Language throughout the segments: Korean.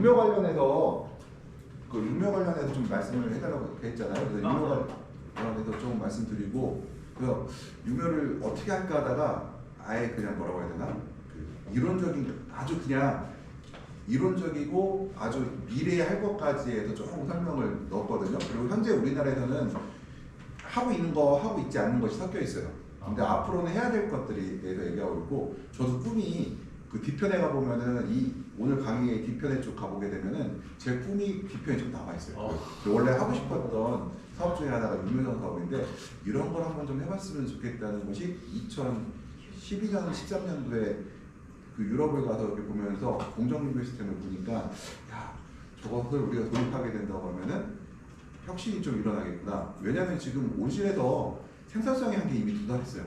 육묘 관련해서 육묘 관련해서 좀 말씀을 해달라고 했잖아요. 그래서 육묘 관련해서 좀 말씀드리고, 그래서 육묘를 어떻게 할까 하다가 아예 그냥 뭐라고 해야 되나? 이론적인, 아주 그냥 이론적이고 아주 미래에 할 것까지 해서 조금 설명을 넣었거든요. 그리고 현재 우리나라에서는 하고 있는 거 하고 있지 않는 것이 섞여 있어요. 근데 앞으로는 해야 될 것들이 대해서 얘기하고 있고, 저도 꿈이 그 뒤편에 가보면은 오늘 강의의 뒤편에 쭉 가보게 되면은 제 꿈이 뒤편에 좀 나와 있어요. 원래 하고 싶었던 사업 중에 하나가 육묘전 사업인데, 이런 걸 한번 좀 해봤으면 좋겠다는 것이 2012년, 13년도에 그 유럽을 가서 이렇게 보면서 공정육묘 시스템을 보니까, 야, 저것을 우리가 도입하게 된다고 하면은 혁신이 좀 일어나겠구나. 왜냐하면 지금 온실에서 생산성의 한계 이미 도달했어요.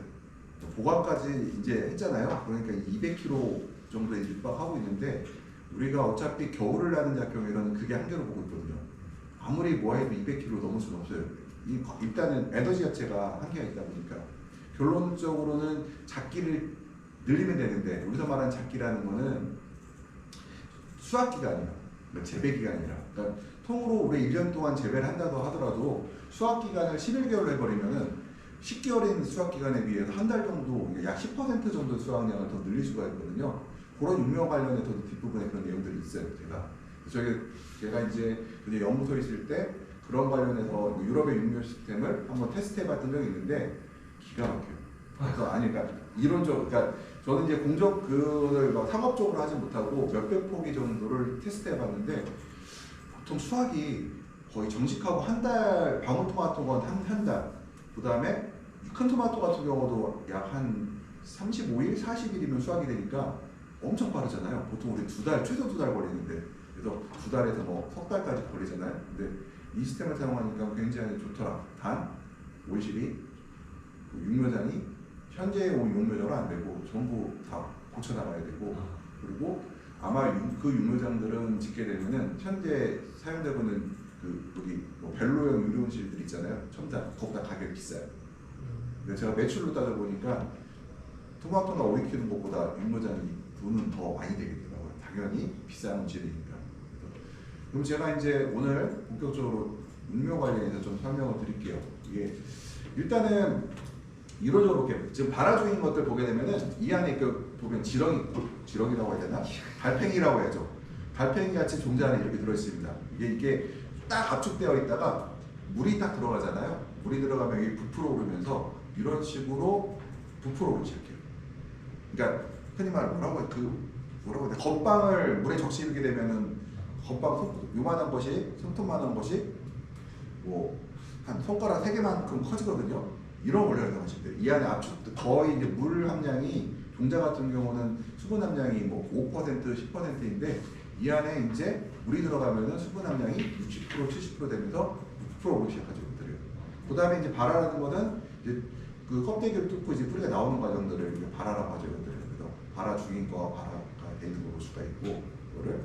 보관까지 이제 했잖아요. 그러니까 200kg 정도에 육박하고 있는데, 우리가 어차피 겨울을 나는 작경에서는 그게 한계로 보고 있거든요. 아무리 뭐해도 200kg 넘을 수는 없어요. 일단은 에너지 자체가 한계가 있다 보니까, 결론적으로는 작기를 늘리면 되는데, 여기서 말하는 작기라는 거는 수확기간이에요. 재배기간이라. 그러니까 통으로 우리 1년 동안 재배를 한다고 하더라도 수확기간을 11개월로 해버리면은 10개월인 수확기간에 비해서 한 달 정도, 약 10% 정도 수확량을 더 늘릴 수가 있거든요. 그런 육묘 관련해서도 뒷부분에 그런 내용들이 있어요. 제가 이제 연구소에 있을 때 그런 관련해서 유럽의 육묘 시스템을 한번 테스트해봤던 적이 있는데 기가 막혀요. 그래서 그러니까 이론적, 그러니까 저는 이제 그걸 막 상업적으로 하지 못하고 몇백 포기 정도를 테스트해봤는데, 보통 수확이 거의 정식하고 한 달, 방울토마토가 한 달, 그 다음에 큰 토마토 같은 경우도 약 한 35일, 40일이면 수확이 되니까 엄청 빠르잖아요. 보통 우리 최소 2달 걸리는데, 그래서 2달에서 뭐 석 달까지 걸리잖아요. 근데 이 시스템을 사용하니까 굉장히 좋더라. 단, 온실이 육묘장이 현재 육묘장으로 안 되고 전부 다 고쳐나가야 되고, 그리고 아마 그 육묘장들은 짓게 되면은 현재 사용되고 있는 여기 벨로형 유리온실들 있잖아요. 전부 다 거기다 가격이 비싸요. 근데 제가 매출로 따져보니까 토마토나 오이 키우는 것보다 육묘장이 돈은 더 많이 되겠더라고요. 당연히 비싼 온실이니까. 그럼 제가 이제 오늘 본격적으로 육묘 관련해서 좀 설명을 드릴게요. 이게 일단은 이론적으로 이렇게 지금 발화중인 것들 보게 되면은 이 안에 보면 지렁이라고 해야 되나? 달팽이라고 해야죠. 달팽이 같이 종자 안에 이렇게 들어있습니다. 이게 딱 압축되어 있다가 물이 딱 들어가잖아요. 물이 들어가면 이게 부풀어 오르면서 이런 식으로 부풀어 오르기 시작해요. 그러니까 흔히 말하면 뭐라고 해야 돼? 겉방을 물에 적시게 되면은 겉방 요만한 것이, 손톱만한 것이 한 손가락 3개만큼 커지거든요. 이런 원리를 사용하시면 돼요. 이 안에 압축, 거의 이제 물 함량이, 종자 같은 경우는 수분 함량이 5%, 10%인데, 이 안에 이제 물이 들어가면은 수분 함량이 60%, 70% 되면서 부풀어 오르기 시작하죠. 그 다음에 이제 발화라는 거는 이제 그 껍데기를 뚫고 이제 뿌리가 나오는 과정들을 이제 발화라고 하죠. 그래서 발화 중인 거와 발화가 되는 걸 볼 수가 있고, 그거를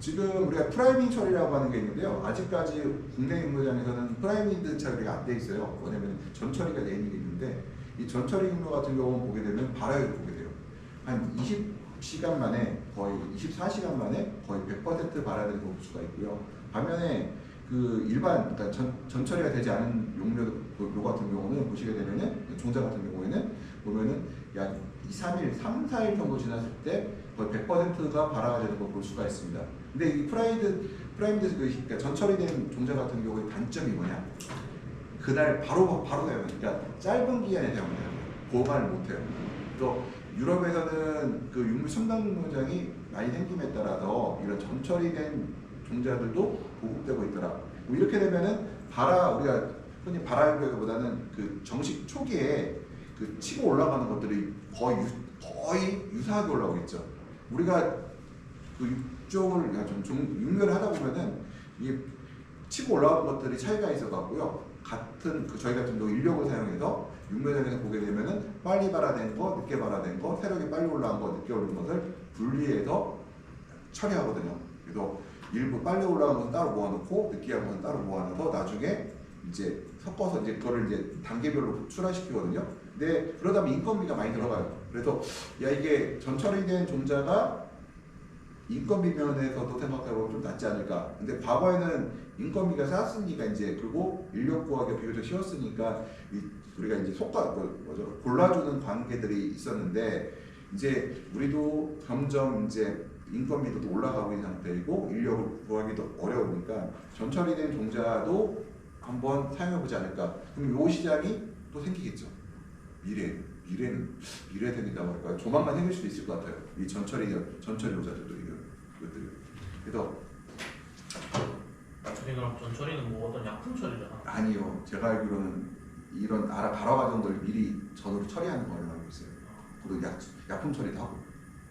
지금 우리가 프라이밍 처리라고 하는 게 있는데요. 아직까지 국내 육묘장에서는 프라이밍 처리가 안 돼 있어요. 왜냐면 전처리가 돼 있는 게 있는데, 이 전처리 육묘 같은 경우는 보게 되면 발화율을 보게 돼요. 한 20시간 만에, 거의 24시간 만에 거의 100% 발화되는 걸 볼 수가 있고요. 반면에 그러니까 전처리가 되지 않은 육묘 같은 경우는 보시게 되면은, 종자 같은 경우에는 보면은 약 3일, 4일 정도 지났을 때 거의 100%가 발화가 되는 걸 볼 수가 있습니다. 근데 이 그러니까 전처리된 종자 같은 경우의 단점이 뭐냐? 그날 바로 사용해요. 그러니까 짧은 기간에 사용해요. 보관을 못해요. 또 유럽에서는 그 육묘 첨단 육묘장이 많이 생김에 따라서 이런 전처리된 종자들도 보급되고 있더라. 이렇게 되면은 우리가 흔히 발화율보다는 그 정식 초기에 그 치고 올라가는 것들이 거의 유사하게 올라오겠죠. 우리가 그 육묘를 하다 보면은 이게 치고 올라오는 것들이 차이가 있어 갖고요. 저희 같은 경우 인력을 사용해서 육묘장에서 보게 되면은 빨리 발화된 거, 늦게 발화된 거, 세력이 빨리 올라온 거, 늦게 올라온 것을 분리해서 처리하거든요. 그래서 일부 빨리 올라간 것은 따로 모아놓고 늦게 한 것은 따로 모아놔서 나중에 이제 섞어서 이제 그거를 이제 단계별로 출하시키거든요. 근데 그러다 보면 인건비가 많이 들어가요. 그래서 이게 전처리된 종자가 인건비 면에서도 생각해보면 좀 낫지 않을까. 근데 과거에는 인건비가 쌌으니까 이제 그리고 인력 구하기가 비교적 쉬웠으니까 우리가 이제 뭐죠? 골라주는 관계들이 있었는데 이제 우리도 점점 이제 인건비도 올라가고 있는 상태이고 인력을 구하기도 어려우니까 전처리된 종자도 한번 사용해보지 않을까. 그럼 이 시장이 또 생기겠죠. 미래에 생긴다고 할까요? 조만간 생길 수도 있을 것 같아요. 이 전처리 종자들도 이것들이. 그래서 나중에 그럼 전처리는 뭐 어떤 약품 처리잖아. 아니요. 제가 알기로는 이런 발화 과정들을 미리 전으로 처리하는 걸로 알고 있어요. 그리고 약품 처리도 하고.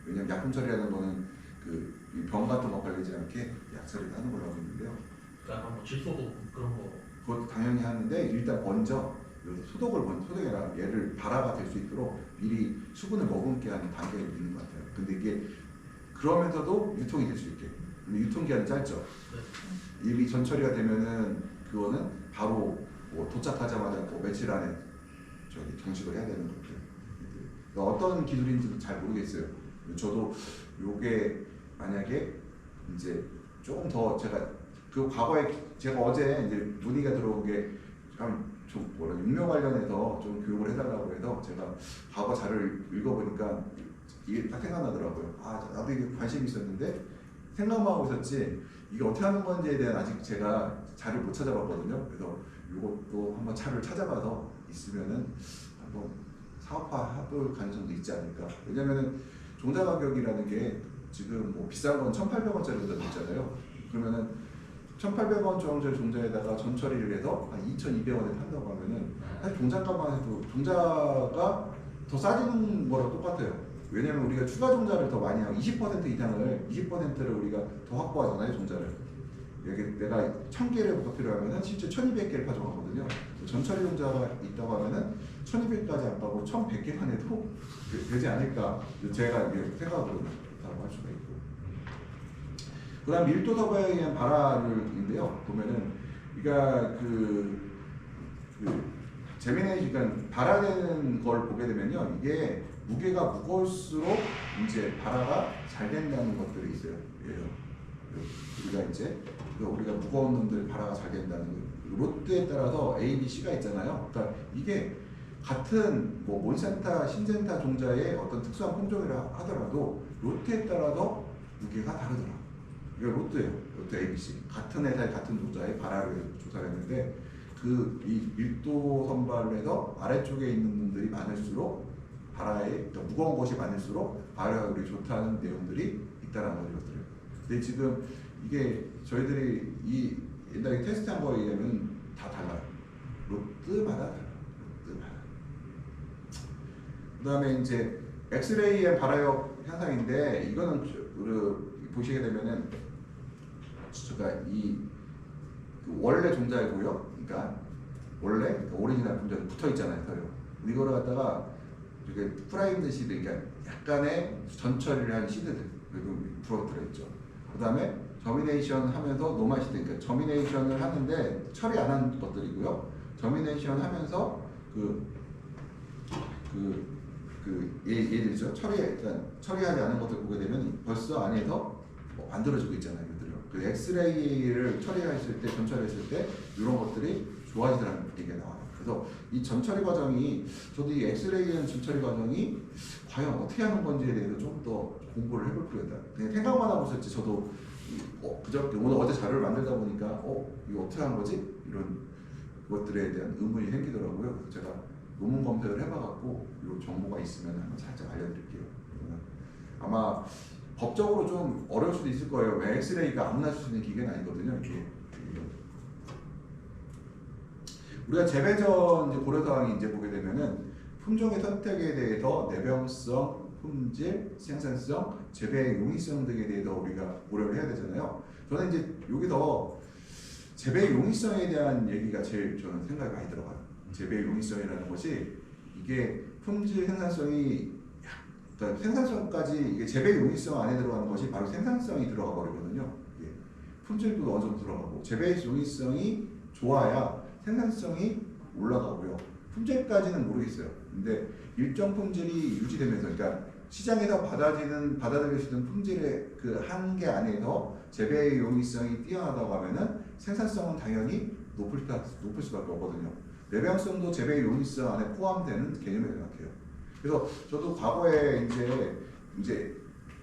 왜냐면 약품 처리하는 거는 그 병 같은 거 걸리지 않게 약 처리를 하는 걸로 알고 있는데요. 그러니까 뭐 질소도 그런 거. 그것도 당연히 하는데 일단 먼저 소독이나 얘를 발화가 될 수 있도록 미리 수분을 머금게 하는 단계가 있는 것 같아요. 근데 이게 그러면서도 유통이 될 수 있게. 근데 유통기한이 짧죠. 네. 이미 전처리가 되면은 그거는 바로 뭐 도착하자마자 뭐 며칠 안에 정식을 해야 되는 것들. 그러니까 어떤 기술인지도 잘 모르겠어요. 저도 요게 만약에 이제 조금 더 제가 그 과거에 제가 어제 이제 문의가 들어온 게 좀 육묘 관련해서 좀 교육을 해달라고 해서 제가 과거 자료를 읽어보니까 이게 딱 생각나더라고요. 아 나도 이게 관심이 있었는데 생각만 하고 있었지 이게 어떻게 하는 건지에 대한 아직 제가 자료를 못 찾아봤거든요. 그래서 이것도 한번 자료를 찾아봐서 있으면은 한번 사업화해볼 가능성도 있지 않을까. 왜냐면은 종자 가격이라는 게 지금 뭐 비싼 건 1,800원짜리 종자도 있잖아요. 그러면은 1,800원 정도의 종자에다가 전처리를 해서 한 2,200원에 판다고 하면은 사실 종자값만 해도 종자가 더 싸지는 거랑 똑같아요. 왜냐면 우리가 추가 종자를 더 많이 하고 20% 이상을 20%를 우리가 더 확보하잖아요, 종자를. 여기 내가 1,000개를 필요하면은 실제 1,200개를 파종하거든요. 전처리 종자가 있다고 하면은 1,200까지 안 가고 1,100개만 해도 되지 않을까. 제가 이게 생각으로 그렇다고 할 수가 있고. 그다음 밀도 섭외에 의한 발화율인데요. 보면은 그러니까 제미네이션, 그러니까 발화되는 걸 보게 되면요, 이게 무게가 무거울수록 이제 발화가 잘 된다는 것들이 있어요. 우리가 이제 우리가 무거운 놈들 발화가 잘 된다는 거. 롯데에 따라서 A, B, C가 있잖아요. 그러니까 이게 같은 뭐 몬산타, 신젠타 종자의 어떤 특수한 품종이라 하더라도 롯데에 따라서 무게가 다르더라. 이게 롯데예요. 롯데 ABC. 같은 회사의 같은 종자의 발화를 조사를 했는데 이 밀도 선발을 해서 아래쪽에 있는 놈들이 많을수록 그러니까 무거운 것이 많을수록 발화율이 좋다는 내용들이 있다는 거거든요. 근데 지금 이게 저희들이 이 옛날에 테스트한 거에 의하면 다 달라요. 롯데마다 달라요. 그 다음에 이제 엑스레이의 발화력 향상인데 이거는 보시게 되면은 제가 원래 종자이고요. 그러니까 오리지널 종자도 붙어 있잖아요. 이거를 갖다가 이렇게 프라임드 시드, 그러니까 약간의 전처리를 한 시드들 그리고 들어 있죠. 그 다음에 저미네이션 하면서 노마 시드, 그러니까 저미네이션을 하는데 처리 안 한 것들이고요. 저미네이션 하면서 얘들이죠. 처리하지 않은 것들 보게 되면 벌써 안에서 만들어지고 있잖아요. 그 엑스레이를 처리했을 때, 전처리했을 때 이런 것들이 좋아지더라는 얘기가 나와요. 그래서 이 전처리 과정이 저도 이 엑스레이는 전처리 과정이 과연 어떻게 하는 건지에 대해서 좀 더 공부를 해볼 필요가 있다. 그냥 생각만 하고 있었지 저도 오늘 어제 자료를 만들다 보니까 이거 어떻게 하는 거지? 이런 것들에 대한 의문이 생기더라고요. 그래서 제가 논문 검색을 해봐갖고 이런 정보가 있으면 한번 살짝 알려드릴게요. 아마 법적으로 좀 어려울 수도 있을 거예요. 왜 엑스레이가 아무나 쓸 수 있는 기계는 아니거든요. 이게 우리가 재배전 이제 고려사항이 이제 보게 되면은 품종의 선택에 대해서 내병성, 품질, 생산성, 재배 용이성 등에 대해서 우리가 고려를 해야 되잖아요. 저는 이제 여기서 재배 용이성에 대한 얘기가 제일 저는 생각이 많이 들어가요. 재배 용이성이라는 것이 이게 품질, 생산성이 그러니까 생산성까지 이게 재배 용이성 안에 들어가는 것이 바로 생산성이 들어가 버리거든요. 품질도 어느 정도 들어가고 재배 용이성이 좋아야 생산성이 올라가고요. 품질까지는 모르겠어요. 근데 일정 품질이 유지되면서, 그러니까 시장에서 받아들일 수 있는 품질의 그 한계 안에서 재배의 용이성이 뛰어나다고 하면은 생산성은 당연히 높을 수밖에 없거든요. 내병성도 재배의 용이성 안에 포함되는 개념이라고 생각해요. 그래서 저도 과거에 이제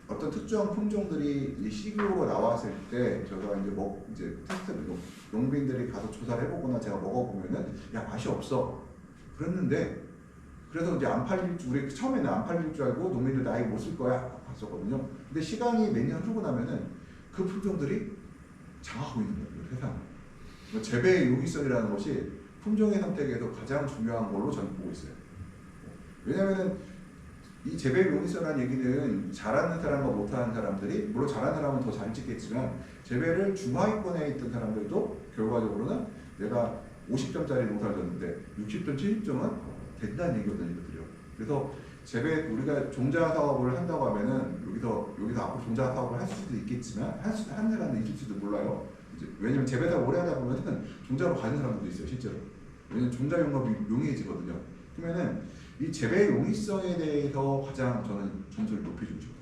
어떤 특정 품종들이 이제 식용으로 나왔을 때 제가 이제 테스트 농민들이 가서 조사를 해보거나 제가 먹어보면은 야 맛이 없어 그랬는데 그래서 이제 안 팔릴 줄 우리 처음에는 안 팔릴 줄 알고 농민들 나 이거 못 쓸 거야 봤었거든요. 근데 시간이 몇 년 흐르고 나면은 그 품종들이 장하고 있는 거예요 세상에. 재배의 용이성이라는 것이 품종의 선택에서 가장 중요한 걸로 저는 보고 있어요. 왜냐면은 이 재배 용이성이라는 얘기는 잘하는 사람과 못하는 사람들이 물론 잘하는 사람은 더 잘 찍겠지만 재배를 중하위권에 있던 사람들도 결과적으로는 내가 50점짜리 농사를 졌는데 60점, 70점은 된다는 얘기거든요. 이것들이요. 그래서 재배 우리가 종자 사업을 한다고 하면은 여기서 앞으로 종자 사업을 할 수도 있겠지만 하는 사람도 있을지도 몰라요. 왜냐면 재배 사업 오래 하다 보면은 종자로 가는 사람들도 있어요 실제로. 왜냐면 종자 용업이 용이해지거든요. 그러면은 이 재배 용이성에 대해서 가장 저는 점수를 높여주고 싶어요.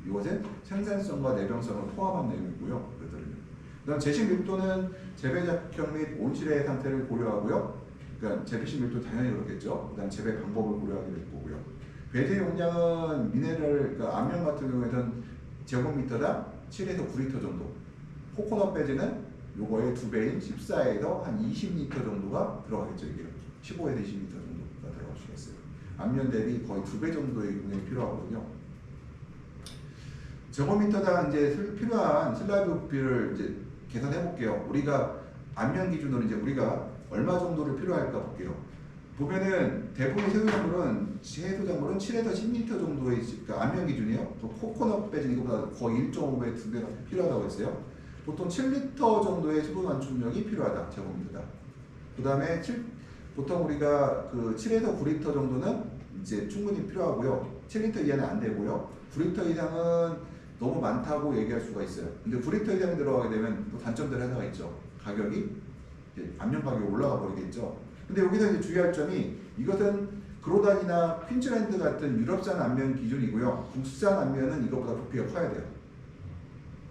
이것은 생산성과 내병성을 포함한 내용이고요. 그다음 재식 밀도는 재배 작형 및 온실의 상태를 고려하고요. 그러니까 재배식 밀도 당연히 그렇겠죠. 그다음 재배 방법을 고려하게 될 거고요. 배제 용량은 그러니까 암명 같은 경우에는 제곱미터당 7에서 9리터 정도. 코코넛 배지는 요거의 2배인 14에서 한 20리터 정도가 들어가겠죠. 이게 15에서 20리터 정도가 들어갈 수가 있어요. 암면 대비 거의 2배 정도의 용량이 필요하거든요. 제곱미터당 이제 필요한 슬라이드 부피를 이제 계산해 볼게요. 우리가 암면 기준으로 이제 우리가 얼마 정도를 필요할까 볼게요. 보면은 대부분의 해수작물은 7에서 10리터 정도의 그러니까 암면 기준이에요. 코코넛 배지는 이거보다 거의 1.5배, 2배가 필요하다고 했어요. 보통 7리터 정도의 수분 완충량이 필요하다. 제곱미터당. 그 다음에 보통 우리가 그 7에서 9리터 정도는 이제 충분히 필요하고요. 7리터 이하는 안 되고요. 9리터 이상은 너무 많다고 얘기할 수가 있어요. 근데 9리터 이상 들어가게 되면 또 단점들 하나가 있죠. 가격이 암면 가격이 올라가 버리겠죠. 근데 여기서 이제 주의할 점이 이것은 그로단이나 퀸즐랜드 같은 유럽산 암면 기준이고요. 국산 암면은 이것보다 부피가 커야 돼요.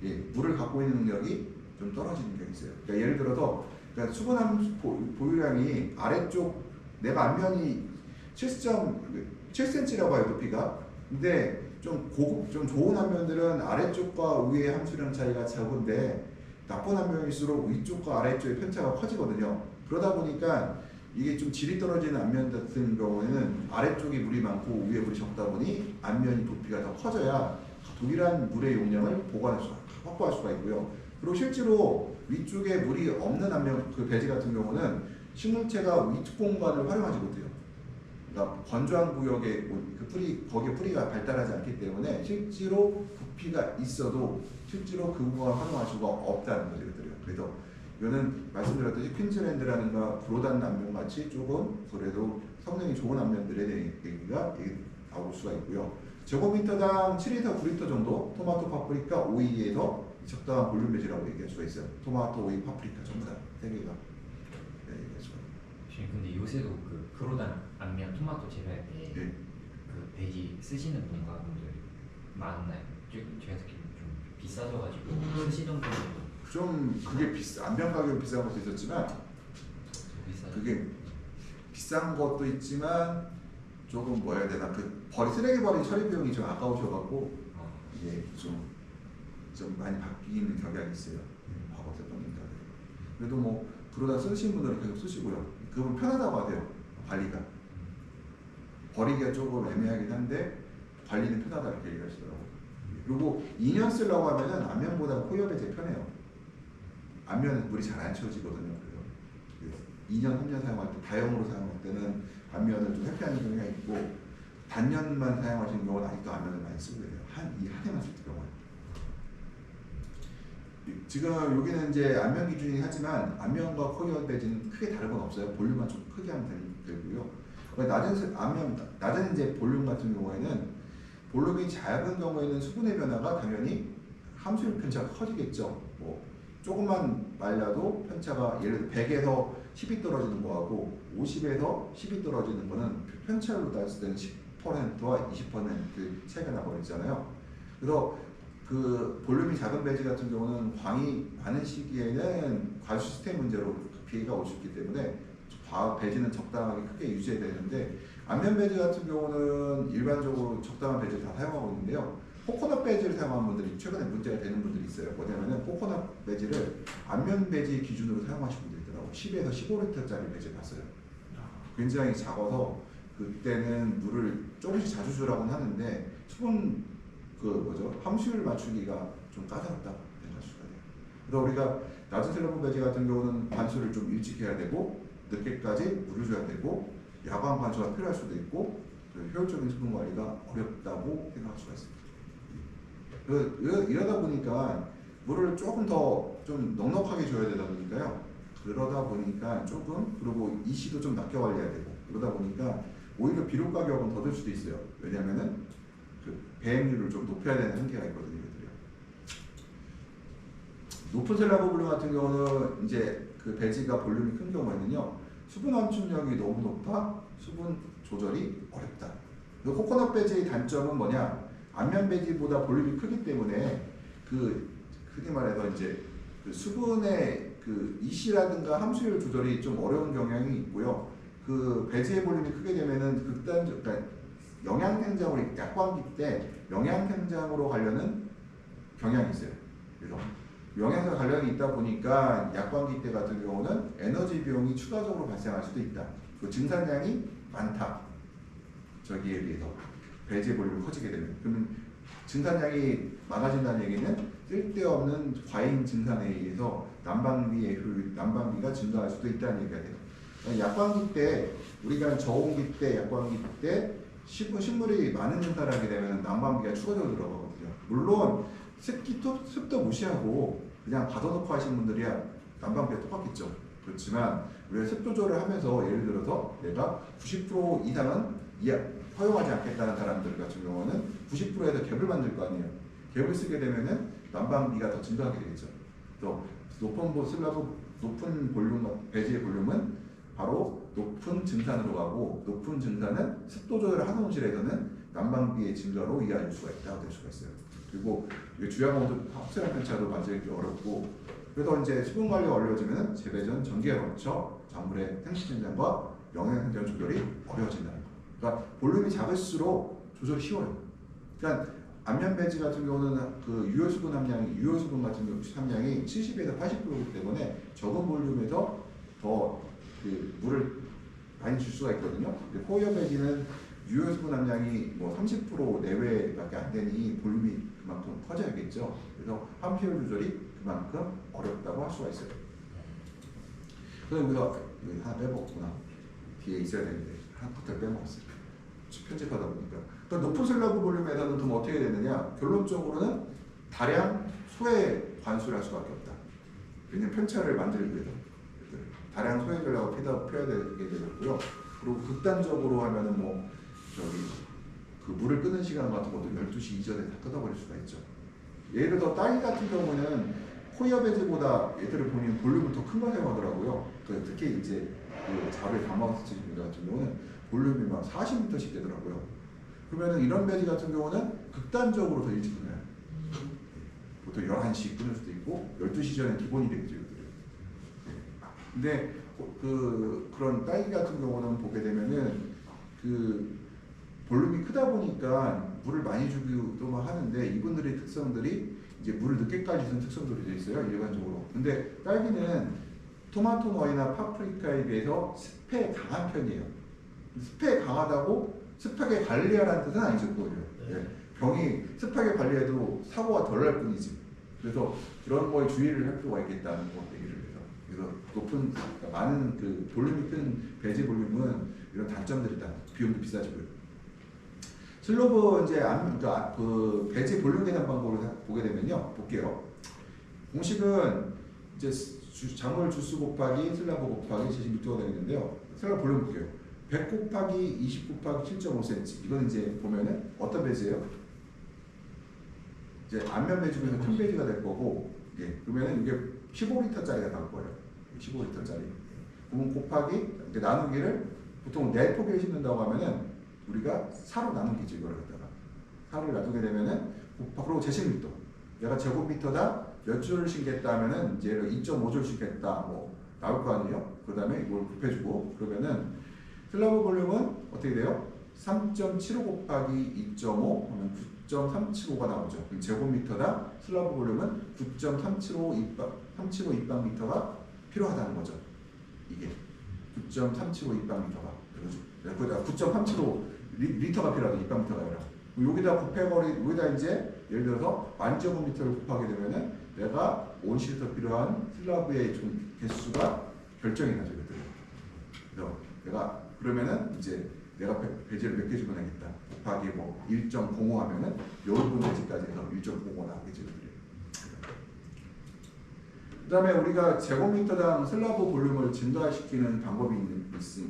예, 물을 갖고 있는 능력이 좀 떨어지는 게 있어요. 그러니까 예를 들어서 그러니까 수분함 보유량이 아래쪽 내가 앞면이 7.7cm라고 해요 높이가. 근데 좀 고급 좀 좋은 앞면들은 아래쪽과 위의 함수량 차이가 적은데 나쁜 앞면일수록 위쪽과 아래쪽의 편차가 커지거든요. 그러다 보니까 이게 좀 질이 떨어지는 앞면 같은 경우에는 아래쪽이 물이 많고 위에 물이 적다 보니 앞면이 부피가 더 커져야 동일한 물의 용량을 확보할 수가 있고요. 그리고 실제로 위쪽에 물이 없는 앞면 그 배지 같은 경우는 식물체가 윗 공간을 활용하지 못해요. 그러니까 건조한 구역에 거기에 뿌리가 발달하지 않기 때문에 실제로 부피가 있어도 실제로 그 공간을 활용할 수가 없다는 거죠. 그래서 이거는 말씀드렸듯이 퀸즐랜드라든가 브로단 암면 같이 조금 그래도 성능이 좋은 암면들에 대한 얘기가 나올 수가 있고요. 제곱미터당 7에서 9리터 정도 토마토, 파프리카, 오이에서 적당한 볼륨 배지라고 얘기할 수가 있어요. 토마토, 오이, 파프리카 전부 다 3개가 얘기할 수가 있어요. 근데 요새도 그 그로단 안면 토마토 재배할 때 그 배지 쓰시는 농가분들 많나요? 제가 듣기로는 좀 비싸져가지고 쓰시던 분들도 좀 그게 안면 가격이 비싼 것도 있었지만 그게 비싼 것도 있지만 조금 뭐 해야 되나 쓰레기 버린 처리 비용이 좀 아까우셔갖고 이게 좀 많이 바뀌는 경향이 있어요. 과거 썼던 분들. 그래도 뭐 그러다 쓰신 분들은 계속 쓰시고요. 그건 편하다고 하세요. 관리가 버리기가 조금 애매하긴 한데 관리는 편하다 이렇게 얘기하시더라고요. 그리고 2년 쓰려고 하면은 안면보다 코이업이 제일 편해요. 안면은 물이 잘 안 채워지거든요. 그래서 2년, 3년 사용할 때 다용으로 사용할 때는 안면을 좀 회피하는 경우가 있고 단년만 사용하시는 경우는 아직도 안면을 많이 쓰고 있어요. 이 한 해만 쓸 경우에. 지금 여기는 이제 안면 기준이긴 하지만 안면과 코이어 배지는 크게 다른 건 없어요. 볼륨만 좀 크게 하면 되고요. 낮은 이제 볼륨 같은 경우에는 볼륨이 작은 경우에는 수분의 변화가 당연히 함수율 편차가 커지겠죠. 뭐 조금만 말려도 편차가 예를 들어 100에서 10이 떨어지는 거하고 50에서 10이 떨어지는 거는 편차로 따졌을 때는 10%와 20% 차이가 나버렸잖아요. 그래서 그 볼륨이 작은 배지 같은 경우는 광이 많은 시기에는 과수 시스템 문제로 피해가 올 수 있기 때문에 배지는 적당하게 크게 유지해야 되는데, 안면 배지 같은 경우는 일반적으로 적당한 배지를 다 사용하고 있는데요. 코코넛 배지를 사용하는 분들이 최근에 문제가 되는 분들이 있어요. 뭐냐면은 코코넛 배지를 안면 배지 기준으로 사용하시는 분들이 있더라고요. 10에서 15리터짜리 배지 봤어요. 굉장히 작아서 그때는 물을 조금씩 자주 주라고는 하는데 수분 함수율 맞추기가 좀 까다롭다 생각할 수가 돼요. 그래서 우리가 낮은 슬로브 배지 같은 경우는 관수를 좀 일찍 해야 되고 늦게까지 물을 줘야 되고 야광 관수가 필요할 수도 있고 효율적인 수분 관리가 어렵다고 생각할 수가 있습니다. 이러다 보니까 물을 조금 더 좀 넉넉하게 줘야 되다 보니까요. 그러다 보니까 조금, 그리고 이시도 좀 낮게 관리해야 되고, 그러다 보니까 오히려 비료 가격은 더 들 수도 있어요. 왜냐면은 그 배행률을 좀 높여야 되는 한계가 있거든요. 얘들이요. 높은 슬라브 볼륨 같은 경우는 이제 그 배지가 볼륨이 큰 경우에는요, 수분 함축력이 너무 높아 수분 조절이 어렵다. 코코넛 배지의 단점은 뭐냐? 안면 배지보다 볼륨이 크기 때문에 흔히 말해서 이제 그 수분의 그 이시라든가 함수율 조절이 좀 어려운 경향이 있고요. 그 배지의 볼륨이 크게 되면은 그러니까 영양생장으로 약광기 때 영양생장으로 가려는 경향이 있어요. 그래서 영양소 관련이 있다 보니까 약광기 때 같은 경우는 에너지 비용이 추가적으로 발생할 수도 있다. 그 증산량이 많다. 저기에 비해서 배지의 볼륨이 커지게 되면, 그러면 증산량이 많아진다는 얘기는 쓸데없는 과잉 증산에 의해서 난방비가 증가할 수도 있다는 얘기가 돼요. 약광기 때, 우리가 저온기 때, 약광기 때 식물이 많은 증산을 하게 되면 난방비가 추가적으로 들어가거든요. 물론 습도 무시하고 그냥 받아놓고 하시는 분들이야 난방비가 똑같겠죠. 그렇지만 우리가 습 조절을 하면서 예를 들어서 내가 90% 이상은 허용하지 않겠다는 사람들 같은 경우는 90%에서 갭을 만들 거 아니에요. 갭을 쓰게 되면은 난방비가 더 증가하게 되겠죠. 또 높은 볼륨, 배지의 볼륨은 바로 높은 증산으로 가고, 높은 증산은 습도 조절을 하는 온실에서는 난방비의 증가로 이어질 수가 있다고 될 수가 있어요. 그리고 주야광도 확실한 편차도 만들기 어렵고, 그래서 이제 수분 관리가 어려워지면 재배전, 전기에 걸쳐 작물의 생식생장과 영양생장 조절이 어려워진다는 거. 그러니까 볼륨이 작을수록 조절이 쉬워요. 그러니까 안면 배지 같은 경우는 그 유효수분 같은 경우 함량이 70에서 80%이기 때문에 적은 볼륨에서 더 그 물을 많이 줄 수가 있거든요. 근데 포이어 배지는 유효수분 함량이 뭐 30% 내외밖에 안 되니 볼륨이 그만큼 커져야겠죠. 그래서 함수율 조절이 그만큼 어렵다고 할 수가 있어요. 그래서 여기서 여기 하나 빼먹었구나. 뒤에 있어야 되는데 하나 커트를 빼먹었어요. 편집하다 보니까. 그러니까 높은 슬라브 볼륨에서는 그럼 어떻게 되느냐? 결론적으로는 다량 소외 관수를 할 수밖에 없다. 왜냐면 편차를 만들기 위해서 다량 소외 전략을 펴야 되게 되고요. 그리고 극단적으로 하면은 그 물을 끄는 시간 같은 것도 12시 이전에 다 끊어버릴 수가 있죠. 예를 들어 딸기 같은 경우는 코이어 배지보다 얘들을 보니 볼륨을 더 큰 걸 사용하더라고요. 특히 이제 그 자루에 담아서 쓰시는 분들 같은 경우는 볼륨이 막 40m씩 되더라고요. 그러면은 이런 배지 같은 경우는 극단적으로 더 일찍 끊어요. 보통 11시 끊을 수도 있고 12시 전에 기본이 되겠죠. 근데 그런 딸기 같은 경우는 보게 되면은 그 볼륨이 크다 보니까 물을 많이 주기도 하는데 이분들의 특성들이 이제 물을 늦게까지 주는 특성들이 되어 있어요, 일반적으로. 근데 딸기는 토마토 너이나 파프리카에 비해서 습해에 강한 편이에요. 습해에 강하다고 습하게 관리하라는 뜻은 아니죠, 그거요. 네. 병이 습하게 관리해도 사고가 덜 날 뿐이지. 그래서 그런 거에 주의를 할 필요가 있겠다는 거 얘기를 해서. 그래서 많은 그 볼륨이 큰 배지 볼륨은 이런 단점들이다. 비용도 비싸지고요. 슬로브 이제 그 배지 볼륨 계산 방법을 보게 되면요, 볼게요. 공식은 이제 작물 주수 곱하기 슬라브 곱하기 76가 되겠는데요. 슬라브 볼륨 볼게요. 100 곱하기 20 곱하기 7.5cm. 이건 이제 보면은 어떤 배지예요? 이제 안면 배지 중에서 큰 배지가 될 거고, 예, 그러면은 이게 15리터짜리가 나올 거예요. 15리터짜리. 그럼 곱하기 이제 나누기를 보통 4포기를 심는다고 하면은 우리가 4로 나누겠죠. 이걸 갖다가 4를 나누게 되면은 그리고 제곱미터 내가 제곱미터다 몇 줄을 신겠다 하면은 이제 2.5줄 신겠다 뭐 나올 거 아니에요. 그 다음에 이걸 곱해주고 그러면은 슬라브 볼륨은 어떻게 돼요? 3.75 곱하기 2.5 하면 9.375가 나오죠. 그럼 제곱미터다 슬라브 볼륨은 9.375 입방미터가 필요하다는 거죠. 이게 9.375 입방미터가 거기다 9.375 리터가 필요하다. 입방미터가 아니라 여기다 곱해버리 여기다 이제 예를 들어서 만제곱미터를 곱하게 되면은 내가 온실에서 필요한 슬라브의 좀 개수가 결정이 나죠. 그래서 내가 그러면은 이제 내가 배지를 몇 개 주문하겠다 곱하기 뭐 1.05 하면은 여러분 배지까지 해서 1.05 나오겠죠. 그 다음에 우리가 제곱미터당 슬라브 볼륨을 증가시키는 방법이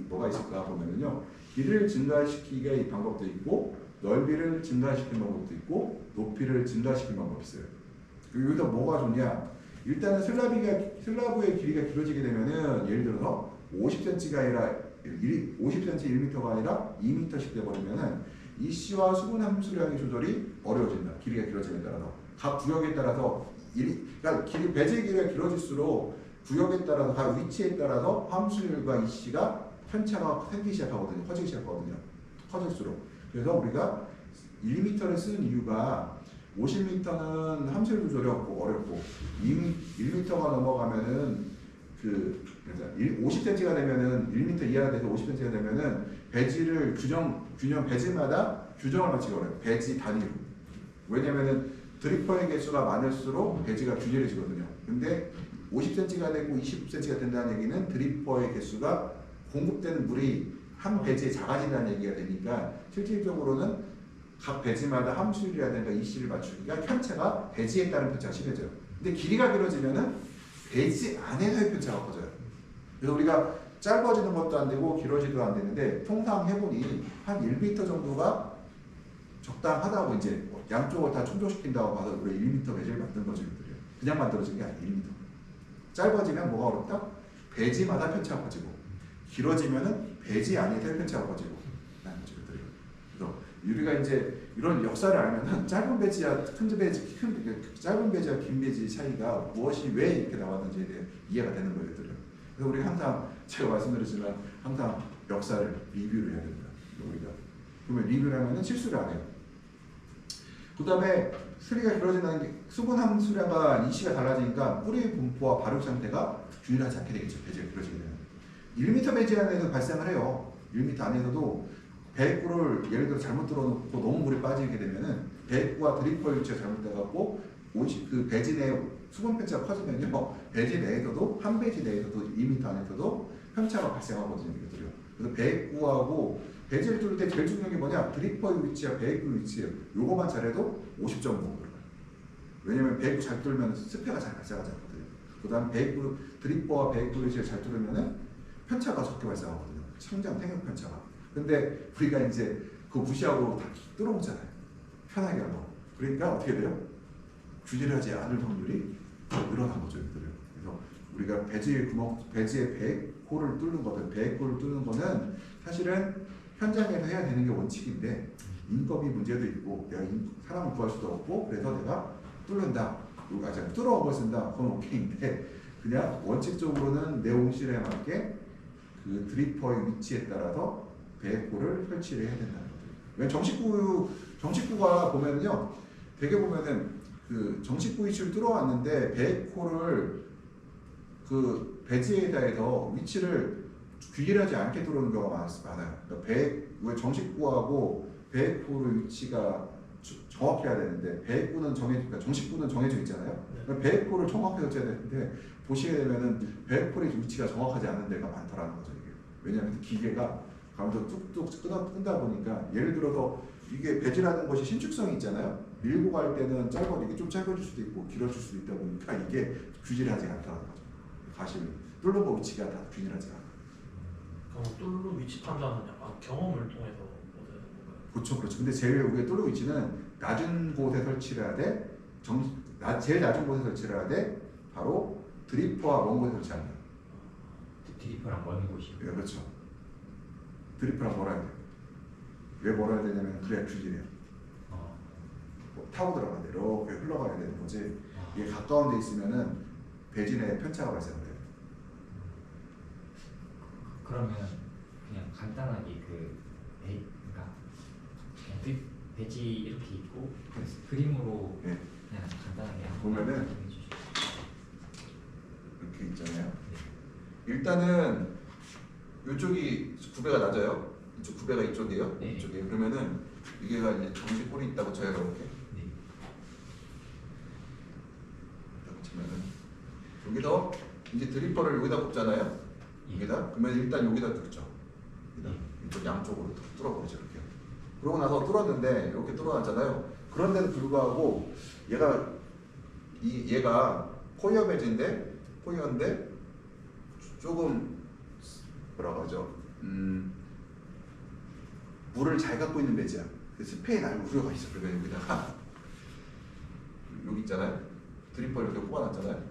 뭐가 있을까 보면은요. 길이를 증가시키기의 방법도 있고 넓이를 증가시키는 방법도 있고 높이를 증가시키는 방법이 있어요. 여기서 뭐가 좋냐? 일단은 슬라브의 길이가 길어지게 되면은 예를 들어서 50cm가 아니라 50cm 1m가 아니라 2m씩 돼버리면은 이 C와 수분 함수량의 조절이 어려워진다. 길이가 길어짐에 따라서 각 구역에 따라서 그러니까 배지의 길이가 길어질수록 구역에 따라서 각 위치에 따라서 함수율과 이 C가 편차가 생기기 시작하거든요. 커지기 시작하거든요. 커질수록. 그래서 우리가 1m를 쓰는 이유가 50m는 함수율 조절이 어렵고 1m가 넘어가면은 그래서 50cm가 되면은 1m 이하가 돼서 50cm가 되면은 배지를 균형 배지마다 규정을 맞추기 어려워요. 배지 단위로. 왜냐면은 드리퍼의 개수가 많을수록 배지가 균일해지거든요. 근데 50cm가 되고 20cm가 된다는 얘기는 드리퍼의 개수가 공급되는 물이 한 배지에 작아진다는 얘기가 되니까 실질적으로는 각 배지마다 함수율이라든가 EC를 맞추기가 편차가 배지에 따른 편차가 심해져요. 근데 길이가 길어지면은 배지 안에서의 편차가 커져요. 그래서 우리가 짧아지는 것도 안 되고 길어지도 안 되는데 통상 해보니 한 1m 정도가 적당하다고 이제 양쪽을 다 충족시킨다고 봐서 우리 1m 배지를 만든 거죠. 그냥 만들어진 게 아니에요. 1m. 짧아지면 뭐가 어렵다? 배지마다 편차가 커지고 길어지면은 배지 안에서의 편차가 커지고 라는 거죠. 그래서 우리가 이제 이런 역사를 알면은 짧은 배지와 짧은 배지와 긴 배지 차이가 무엇이 왜 이렇게 나왔는지에 대해 이해가 되는 거예요. 그래서 우리가 항상 제가 말씀드렸지만 항상 역사를 리뷰를 해야 됩니다. 우리가 그러면 리뷰를 하면은 실수를 안 해요. 그 다음에 수리가 길어진다는 게 수분 함수량과 이시가 달라지니까 뿌리 분포와 발육 상태가 균일하지 않게 되겠죠. 배지가 길어지게 되면 1m 배지 안에서 발생을 해요. 1m 안에서도 배구를 예를 들어 잘못 들어놓고 너무 물이 빠지게 되면은 배구와 드리퍼 위치가 잘못돼갖고 그 배지 내 수분 편차가 커지면요 배지 내에서도 한 배지 내에서도 2m 안에서도 편차가 발생하거든요. 그래서 배구하고 배지를 뚫을 때 제일 중요한 게 뭐냐? 드리퍼의 위치와 배구 위치예요. 요거만 잘해도 50점 정도 들어가요. 왜냐면 배구 잘 뚫으면 스페가 잘 발생하지 않거든요. 그 다음 배구 드리퍼와 배구 위치를 잘 뚫으면은 편차가 적게 발생하거든요. 성장 생각 편차가. 근데 우리가 이제 그거 무시하고 다 뚫어오잖아요. 편하게 하고. 그러니까 어떻게 돼요? 균일하지 않을 확률이 늘어난 거죠. 그래서 우리가 배지의 배코를 뚫는 거든 배코를 뚫는 거는 사실은 현장에서 해야 되는 게 원칙인데 인건비 문제도 있고 내가 사람을 구할 수도 없고 그래서 내가 뚫는다. 뚫어 걸 쓴다. 그건 오케이인데 그냥 원칙적으로는 내 온실에 맞게 그 드리퍼의 위치에 따라서 배코를 설치를 해야 된다는 거죠. 정식구가 보면은요, 되게 보면은 그 정식구 위치를 뚫어왔는데 배코를 그 배지에 대해서 위치를 균일하지 않게 뚫어오는 경우가 많아요. 그러니까 정식구하고 배코의 위치가 정확해야 되는데 그러니까 정식구는 정해져 있잖아요. 그러니까 배코를 정확하게 설치해야 되는데 보시게 되면은 배코의 위치가 정확하지 않은 데가 많더라는 거죠. 이게. 왜냐하면 기계가 가면서 뚝뚝 끈다 보니까 예를 들어서 이게 배지라는 것이 신축성이 있잖아요. 밀고 갈 때는 이게 좀 짧아질 수도 있고 길어질 수도 있다 보니까 이게 균일하지 않다는 거죠. 가시는 뚫는 거 위치가 다 균일하지 않아요. 그럼 뚫는 위치 판단은 약간 경험을 통해서 얻는 건가요? 그렇죠. 근데 제일 우리가 뚫는 위치는 낮은 곳에 설치를 해야 돼. 제일 낮은 곳에 설치를 해야 돼. 바로 드리퍼와 먼 곳에 설치합니다. 드리퍼랑 먼 곳이요? 네, 그렇죠. 드리퍼랑 멀어야 돼. 왜 멀어야 되냐면 그래야 균일해요. 어. 뭐 타고 들어가는데 이렇게 흘러가야 되는 거지. 아. 이게 가까운 데 있으면은 배진에 편차가 발생돼요. 그러면 그냥 간단하게 그러니까 그냥 배지 이렇게 있고 그림으로 네. 그냥 간단하게 한번 보면은 해주시죠. 이렇게 있잖아요. 일단은 이쪽이 9배가 낮아요. 이쪽 9배가 이쪽이에요. 네. 이쪽에 그러면은 이게가 이제 정식 홀이 있다고 저희가 이렇게 네. 이렇게 치면은 여기서 이제 드리퍼를 여기다 꼽잖아요. 예. 여기다 그러면 일단 여기다 뚫죠. 여기다 이쪽 양쪽으로 뚫어버리죠 이렇게. 그러고 나서 뚫었는데 이렇게 뚫어놨잖아요. 그런데도 불구하고 얘가 코이어 배지인데 코이어인데 조금 뭐라고 하죠? 물을 잘 갖고 있는 배지야. 스페인 알고 우려가 있어. 그러면 여기다가 여기 있잖아요. 드리퍼 이렇게 꼽아놨잖아요.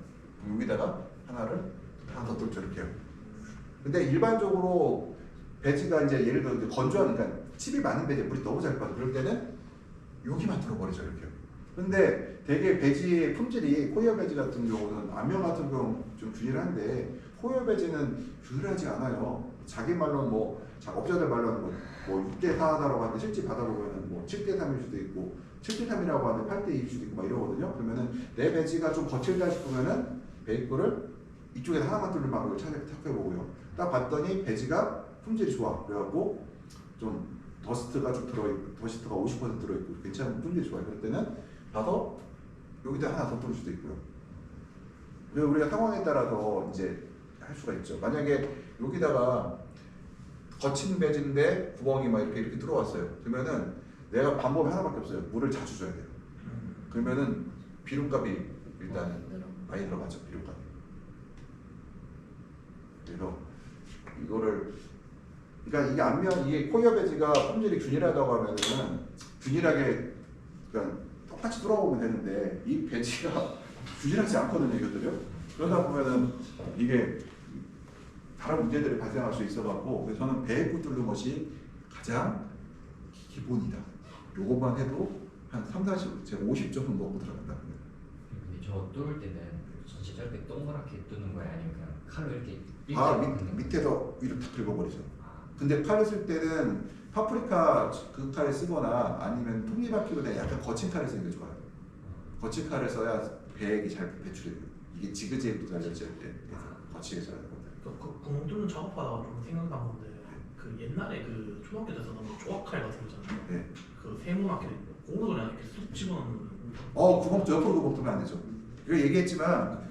그럼 여기다가 하나 더 뚫죠 이렇게요. 근데 일반적으로 배지가 이제 예를 들어 이제 건조한 그러니까 칩이 많은 배지에 물이 너무 잘 빠져. 그럴 때는 여기만 뚫어버리죠 이렇게요. 근데 되게 배지의 품질이 코이어 배지 같은 경우는 안면 같은 경우 좀 균일한데 코이어 배지는 균일하지 않아요. 자기 말로는 업자들 말로는 뭐 6대4라고 하는데 실제 받아보면은 뭐 7대3일 수도 있고 7대3이라고 하는데 8대2일 수도 있고 막 이러거든요. 그러면은 내 배지가 좀 거칠다 싶으면은 베이크를 이쪽에 하나만 뚫는 방법을 찾아보고요. 딱 봤더니 배지가 품질이 좋아. 그래갖고 좀 더스트가 좀 들어있고 더스트가 50% 들어있고 괜찮은 품질이 좋아요. 그럴 때는 봐서 여기다 하나 더 뚫을 수도 있고요. 그리고 우리가 상황에 따라서 이제 할 수가 있죠. 만약에 여기다가 거친 배지인데 구멍이 막 이렇게 들어왔어요. 그러면은 내가 방법이 하나밖에 없어요. 물을 자주 줘야 돼요. 그러면은 비료값이 일단 많이 들어가죠. 비료값. 그래서 이거를 그러니까 이게 안면 이게 코이어 배지가 품질이 균일하다고 하면은 균일하게 그러니까 똑같이 뚫어보면 되는데 이 배지가 균일하지 않거든요, 이것들요. 그러다 보면은 이게 다른 문제들이 발생할 수 있어갖고 그래서 저는 배구 뚫는 것이 가장 기본이다. 요것만 해도 한 30, 제가 50점은 먹고 들어간다. 근데 저 뚫을 때는 전체 저렇게 동그랗게 뚫는 거예요? 아니면 그냥 칼로 이렇게 밑에서 위로 탁 긁어버리죠. 아. 근데 칼을 쓸 때는 파프리카 그 칼을 쓰거나 아니면 톱니바퀴보다 약간 거친 칼을 쓰는 게 좋아요. 거친 칼을 써야 배액이 잘 배출이 돼요. 이게 지그재그도 달려질 때 거치게 써야 되거든요. 그 구멍 뚫는 작업하다가 좀 생각난 건데 그 옛날에 그 초등학교 때 쓰던 조각칼 같은 거 있잖아요. 네. 그 세모나게 그거로 그냥 이렇게 쑥 집어넣는. 구멍 옆으로 구멍 뚫으면 안 되죠. 이거 얘기했지만